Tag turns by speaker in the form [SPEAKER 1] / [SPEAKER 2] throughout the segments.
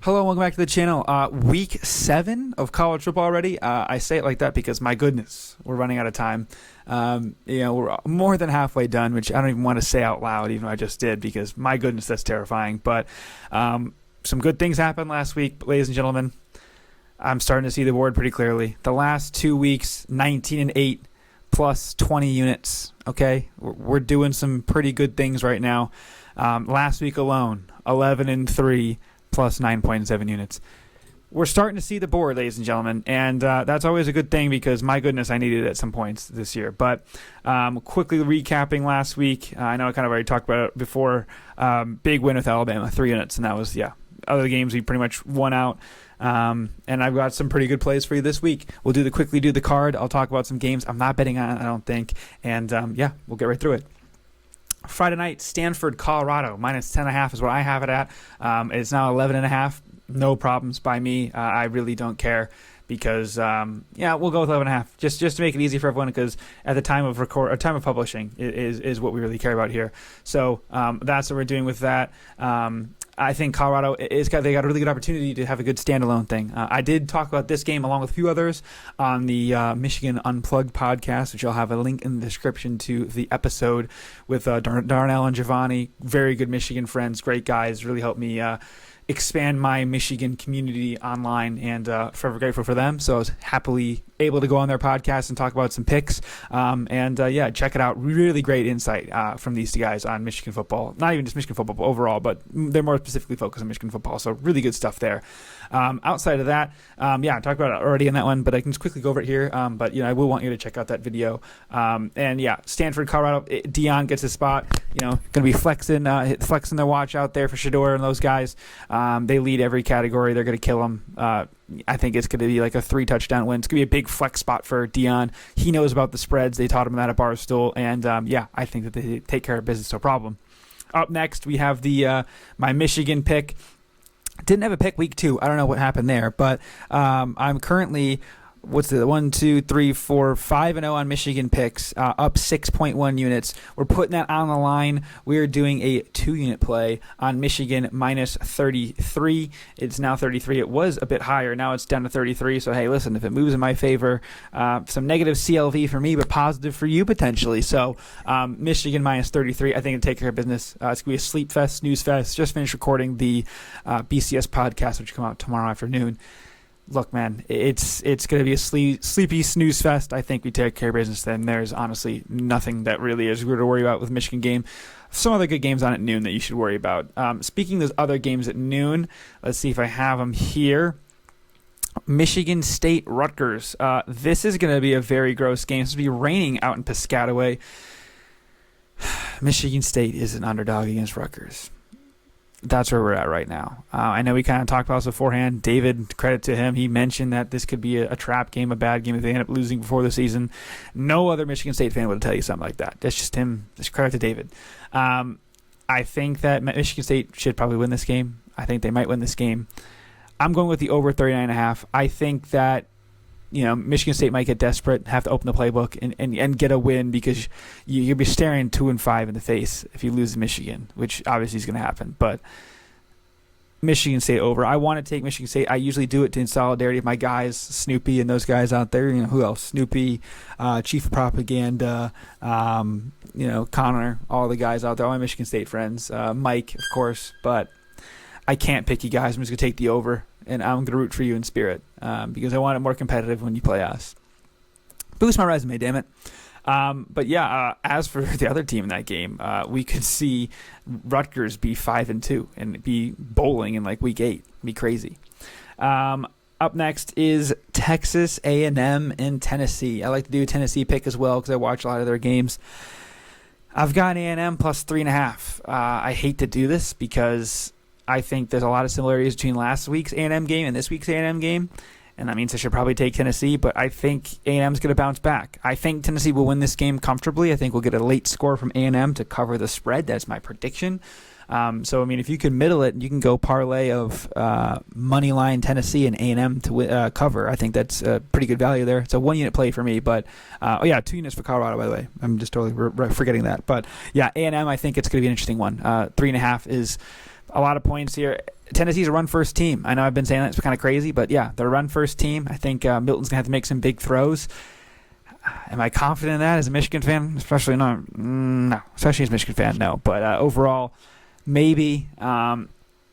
[SPEAKER 1] Hello, welcome back to the channel. Week 7 of college football already. I say it like that because, my goodness, we're running out of time. We're more than halfway done, which I don't even want to say out loud, even though I just did, because, my goodness, that's terrifying. But some good things happened last week, ladies and gentlemen. I'm starting to see the board pretty clearly. The last 2 weeks, 19-8 plus 20 units, okay? We're doing some pretty good things right now. Last week alone, 11-3 plus 9.7 units. We're starting to see the board, ladies and gentlemen, and that's always a good thing because, my goodness, I needed it at some points this year. But quickly recapping last week, I know I kind of already talked about it before. Big win with Alabama, 3 units, and that was, other games we pretty much won out. And I've got some pretty good plays for you this week. We'll quickly do the card. I'll talk about some games I'm not betting on, I don't think. And, we'll get right through it. Friday night, Stanford, Colorado, minus 10.5 is what I have it at. It's now 11.5. No problems by me. I really don't care because, we'll go with 11.5 just to make it easy for everyone because at the time of time of publishing is what we really care about here. So that's what we're doing with that. I think Colorado they got a really good opportunity to have a good standalone thing. I did talk about this game along with a few others on the Michigan Unplugged podcast, which I'll have a link in the description to the episode with Darnell and Giovanni. Very good Michigan friends, great guys, really helped me expand my Michigan community online, and forever grateful for them. So I was happily able to go on their podcast and talk about some picks. Check it out. Really great insight from these two guys on Michigan football. Not even just Michigan football but overall, but they're more specifically focused on Michigan football. So really good stuff there. Outside of that, I talked about it already in that one, but I can just quickly go over it here. I will want you to check out that video. Stanford, Colorado, Dion gets his spot. Going to be flexing their watch out there for Shedeur and those guys. They lead every category. They're going to kill them. I think it's going to be like a 3-touchdown win. It's going to be a big flex spot for Dion. He knows about the spreads. They taught him that at Barstool. And, I think that they take care of business, no problem. Up next, we have my Michigan pick. Didn't have a pick week 2. I don't know what happened there. But I'm currently... 5-0 on Michigan picks, up 6.1 units. We're putting that on the line. We are doing a 2-unit play on Michigan minus 33. It's now 33. It was a bit higher. Now it's down to 33. So, hey, listen, if it moves in my favor, some negative CLV for me, but positive for you potentially. So, Michigan minus 33. I think it'll take care of business. It's going to be a sleep fest, snooze fest. Just finished recording the BCS podcast, which will come out tomorrow afternoon. Look, man, it's going to be a sleepy snooze fest. I think we take care of business then. There's honestly nothing that really is weird to worry about with Michigan game. Some other good games on at noon that you should worry about. Speaking of those other games at noon, let's see if I have them here. Michigan State, Rutgers. This is going to be a very gross game. It's going to be raining out in Piscataway. Michigan State is an underdog against Rutgers. That's where we're at right now. I know we kind of talked about this beforehand. David, credit to him, he mentioned that this could be a trap game, a bad game if they end up losing before the season. No other Michigan State fan would tell you something like that. That's just him. Just credit to David. I think that Michigan State should probably win this game. I think they might win this game. I'm going with the over 39.5. I think that Michigan State might get desperate, have to open the playbook and get a win because you'll be staring 2-5 in the face if you lose to Michigan, which obviously is going to happen. But Michigan State over. I want to take Michigan State. I usually do it in solidarity of my guys, Snoopy and those guys out there. Who else? Snoopy, Chief of Propaganda, Connor, all the guys out there, all my Michigan State friends. Mike, of course. But I can't pick you guys. I'm just going to take the over. And I'm going to root for you in spirit because I want it more competitive when you play us. Boost my resume, damn it. As for the other team in that game, we could see Rutgers be 5-2 and be bowling in like week 8. Be crazy. Up next is Texas A&M and Tennessee. I like to do a Tennessee pick as well because I watch a lot of their games. I've got A&M plus 3.5. I hate to do this because I think there's a lot of similarities between last week's A&M game and this week's A&M game, and that means I should probably take Tennessee, but I think A&M's going to bounce back. I think Tennessee will win this game comfortably. I think we'll get a late score from A&M to cover the spread. That's my prediction. If you can middle it, you can go parlay of moneyline Tennessee and A&M to cover. I think that's a pretty good value there. It's a 1-unit play for me, but 2 units for Colorado, by the way. I'm just totally forgetting that. But A&M, I think it's going to be an interesting one. 3.5 is a lot of points here. Tennessee's a run-first team. I know I've been saying that. It's kind of crazy, but yeah, they're a run-first team. I think Milton's going to have to make some big throws. Am I confident in that as a Michigan fan? Especially not. No. Especially as a Michigan fan, no. But overall, maybe.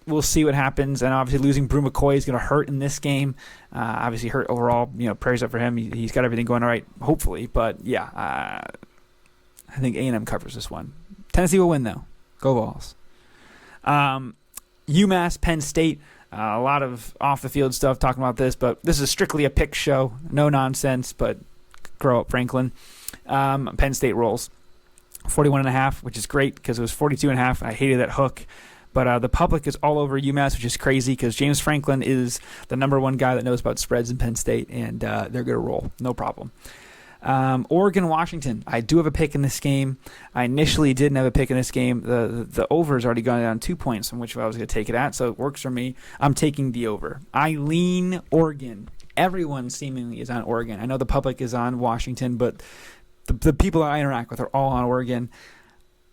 [SPEAKER 1] We'll see what happens. And obviously losing Brew McCoy is going to hurt in this game. Obviously hurt overall. Prayers up for him. He's got everything going all right, hopefully. But yeah, I think A&M covers this one. Tennessee will win, though. Go Vols. UMass, Penn State. A lot of off-the-field stuff talking about this, but this is strictly a pick show. No nonsense, but grow up, Franklin. Penn State rolls 41.5, which is great because it was 42.5. I hated that hook. But the public is all over UMass, which is crazy because James Franklin is the number one guy that knows about spreads in Penn State, and they're going to roll. No problem. Oregon, Washington. I do have a pick in this game. I initially didn't have a pick in this game. The over has already gone down 2 points from which I was going to take it at, so it works for me. I'm taking the over. I lean Oregon. Everyone seemingly is on Oregon. I know the public is on Washington, but the people I interact with are all on Oregon.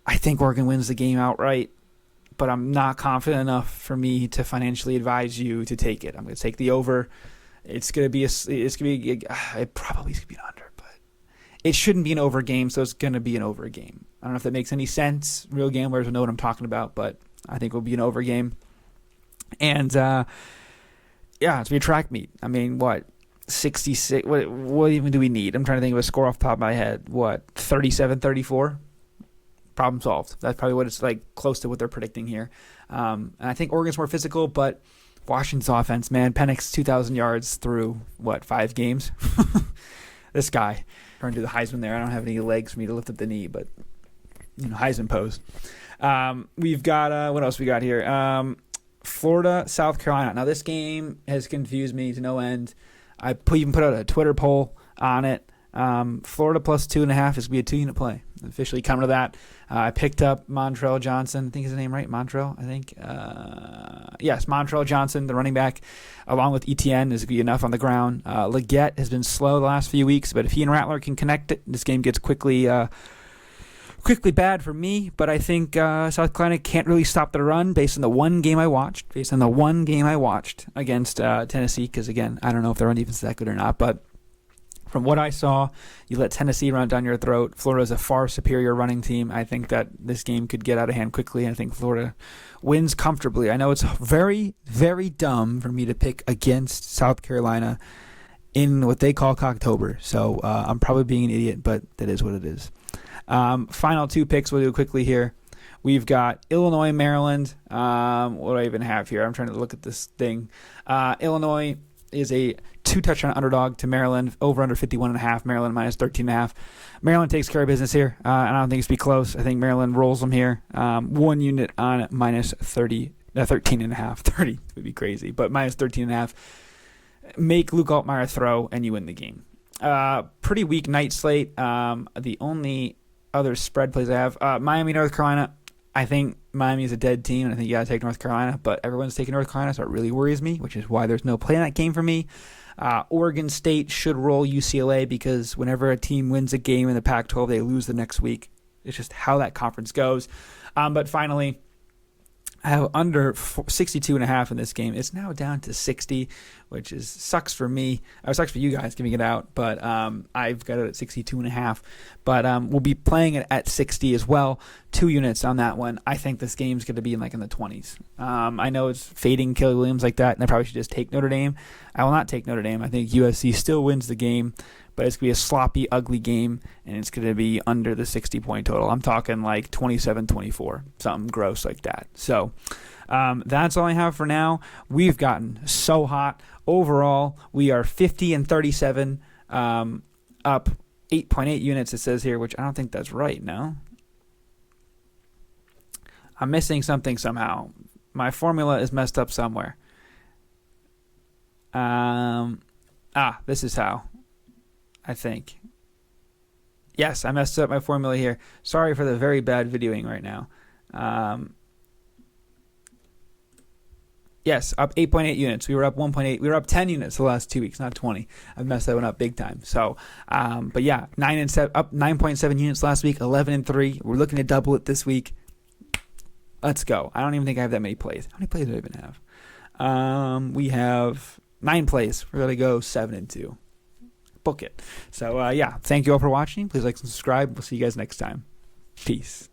[SPEAKER 1] I think Oregon wins the game outright, but I'm not confident enough for me to financially advise you to take it. I'm going to take the over. It probably is going to be an under. It shouldn't be an over game, so it's going to be an over game. I don't know if that makes any sense. Real gamblers will know what I'm talking about, but I think it will be an over game. And, it's going to be a track meet. I mean, 66? What even do we need? I'm trying to think of a score off the top of my head. 37-34? Problem solved. That's probably what it's like, close to what they're predicting here. And I think Oregon's more physical, but Washington's offense, man. Penix, 2,000 yards through, 5 games? This guy. Trying to do the Heisman there. I don't have any legs for me to lift up the knee, but Heisman pose. We've got what else we got here? Florida, South Carolina. Now this game has confused me to no end. I even put out a Twitter poll on it. Florida plus 2.5 is going to be a 2-unit play. Officially coming to that. I picked up Montrell Johnson. I think his name right, Montrell. I think. Yes, Montrell Johnson, the running back, along with Etienne, is going to be enough on the ground. Leggett has been slow the last few weeks, but if he and Rattler can connect it, this game gets quickly bad for me. But I think South Carolina can't really stop the run based on the one game I watched. Against Tennessee, because again, I don't know if their run defense is that good or not, but from what I saw, you let Tennessee run it down your throat. Florida is a far superior running team. I think that this game could get out of hand quickly, and I think Florida wins comfortably. I know it's very, very dumb for me to pick against South Carolina in what they call Cocktober, so I'm probably being an idiot, but that is what it is. Final 2 picks we'll do quickly here. We've got Illinois, Maryland. What do I even have here? I'm trying to look at this thing. Illinois is a 2-touchdown underdog to Maryland, over under 51.5. Maryland minus 13.5. Maryland takes care of business here, and I don't think it's be close. I think Maryland rolls them here. 1 unit on minus 13.5. 30 would be crazy, but minus 13.5. Make Luke Altmaier throw, and you win the game. Pretty weak night slate. The only other spread plays I have, Miami, North Carolina. I think Miami is a dead team, and I think you got to take North Carolina, but everyone's taking North Carolina, so it really worries me, which is why there's no play in that game for me. Oregon State should roll UCLA because whenever a team wins a game in the Pac-12, they lose the next week. It's just how that conference goes. But finally, I have under 62.5 in this game. It's now down to 60, which sucks for me. It sucks for you guys giving it out, but I've got it at 62.5. But we'll be playing it at 60 as well. 2 units on that one. I think this game's going to be in the 20s. I know it's fading Kelly Williams like that, and I probably should just take Notre Dame. I will not take Notre Dame. I think USC still wins the game, but it's going to be a sloppy, ugly game, and it's going to be under the 60-point total. I'm talking 27-24, something gross like that. So that's all I have for now. We've gotten so hot. Overall, we are 50-37, up 8.8 units, it says here, which I don't think that's right, no? I'm missing something somehow. My formula is messed up somewhere. This is how. I think. Yes, I messed up my formula here. Sorry for the very bad videoing right now. Yes, up 8.8 units. We were up 1.8. We were up 10 units the last 2 weeks, not 20. I've messed that one up big time. So, but yeah, 9-7, up 9.7 units last week, 11-3. We're looking to double it this week. Let's go. I don't even think I have that many plays. How many plays do I even have? We have 9 plays. We're going to go 7-2. Book it. So, thank you all for watching. Please like and subscribe. We'll see you guys next time. Peace.